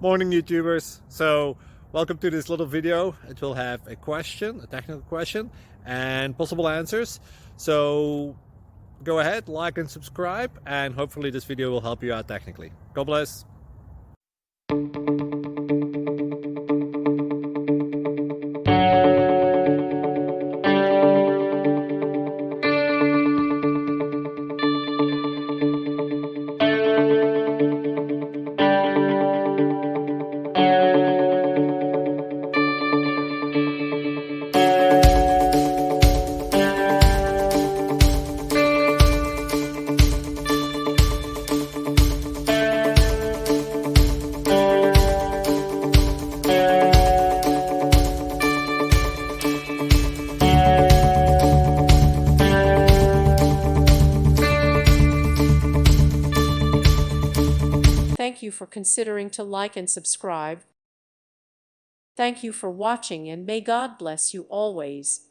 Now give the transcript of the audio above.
Morning YouTubers. So welcome to this little video. It will have a question, a technical question, and possible answers. So go ahead, like and subscribe, and hopefully this video will help you out technically. God bless. Thank you for considering to like and subscribe. Thank you for watching, and may God bless you always.